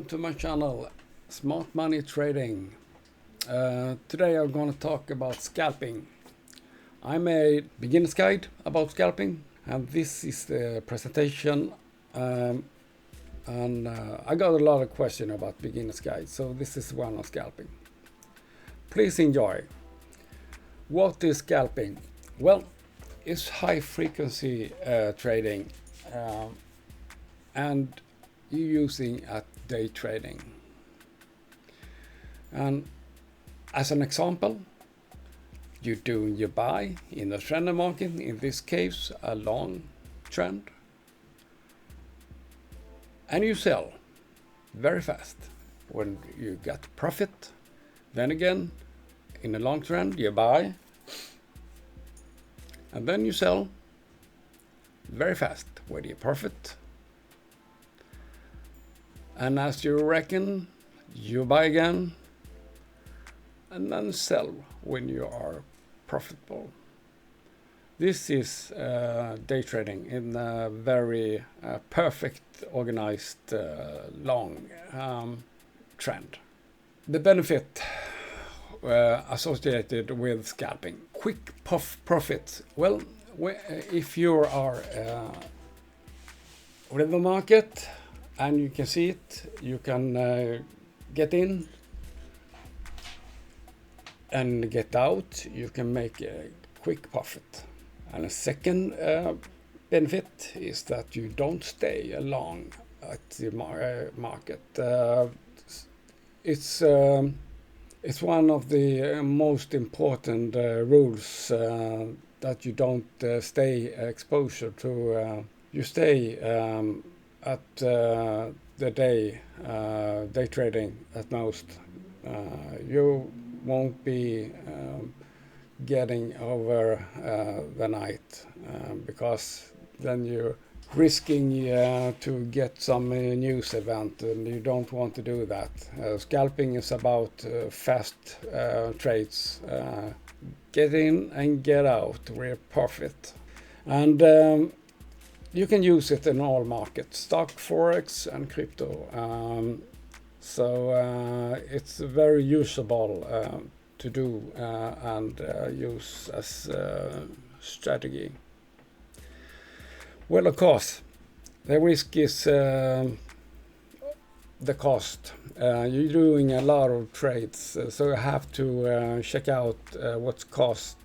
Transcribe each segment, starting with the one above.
to my channel, Smart Money Trading. Today I'm going to talk about scalping. I made beginner's guide about scalping, and this is the presentation. I got a lot of questions about beginner's guide, so this is one on scalping. Please enjoy. What is scalping? Well, it's high frequency trading, and you're using at day trading. And as an example, you buy in the trend market, in this case a long trend, and you sell very fast when you get profit. Then again, in a long trend you buy and then you sell very fast when you profit. And as you reckon, you buy again and then sell when you are profitable. This is day trading in a very perfect, organized, long trend. The benefit associated with scalping: quick profit. Well, if you are with the market and you can see it, you can get in and get out. You can make a quick profit. And a second benefit is that you don't stay long at the market. It's one of the most important rules that you don't stay exposure to. You stay at the day trading at most. You won't be getting over the night because then you're risking to get some news event, and you don't want to do that. Scalping is about fast trades, get in and get out, real profit. And you can use it in all markets, stock, forex and crypto. So it's very usable to do and use as strategy. Well, of course, the risk is the cost. You're doing a lot of trades, so you have to check out what's cost.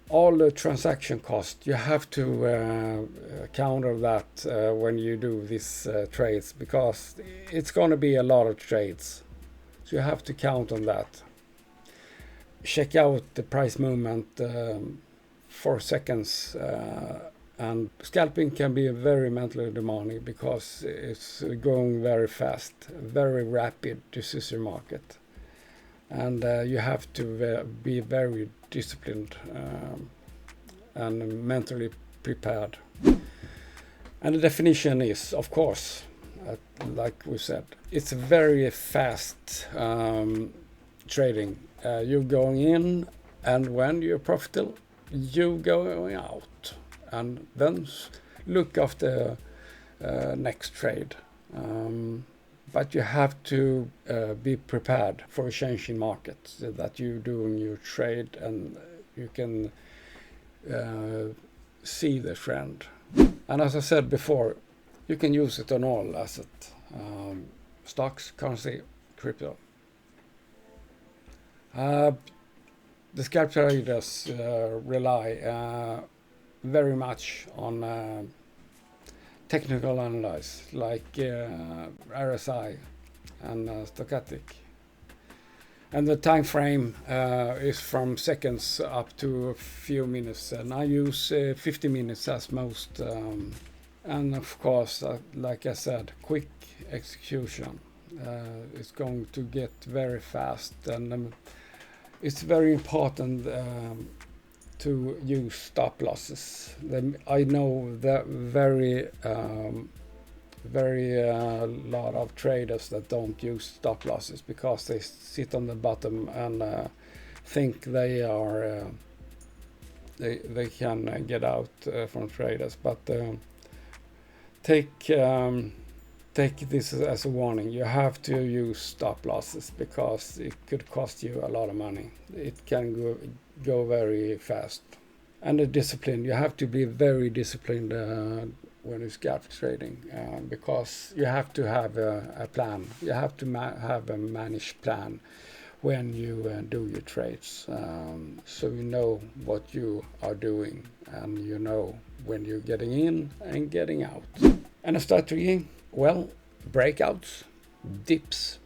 All the transaction cost, you have to counter that when you do these trades, because it's going to be a lot of trades. So you have to count on that. Check out the price movement for seconds. And scalping can be very mentally demanding because it's going very fast, very rapid decision market. And you have to be very disciplined and mentally prepared. And the definition is, of course, like we said, it's very fast trading. You're going in, and when you're profitable, you're going out. And then look after next trade. But you have to be prepared for a change in market, so that you're doing your trade and you can see the trend. And as I said before, you can use it on all assets, stocks, currency, crypto. The scalp traders rely very much on technical analysis like RSI and stochastic, and the time frame is from seconds up to a few minutes, and I use 50 minutes as most, and of course, like I said, quick execution. It's going to get very fast, and it's very important to use stop losses. I know that very lot of traders that don't use stop losses because they sit on the bottom and think they are they can get out from traders. But take take this as a warning. You have to use stop losses because it could cost you a lot of money. It can go very fast. And the discipline, you have to be very disciplined when you scalp trading because you have to have a plan. You have to have a managed plan when you do your trades, so you know what you are doing and you know when you're getting in and getting out. And a strategy, well, breakouts, dips,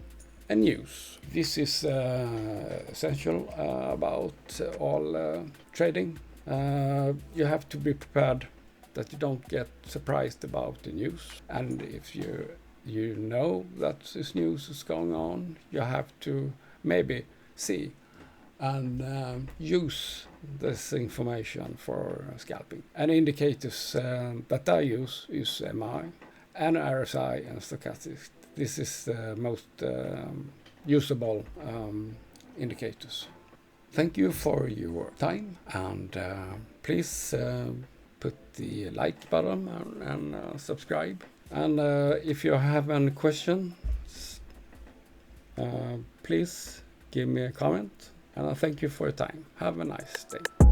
and news. This is essential about all trading. You have to be prepared that you don't get surprised about the news, and if you know that this news is going on, you have to maybe see and use this information for scalping. And indicators that I use is MI and RSI and stochastic. This is the most usable indicators. Thank you for your time, and please put the like button and subscribe. And if you have any questions, please give me a comment, and I thank you for your time. Have a nice day.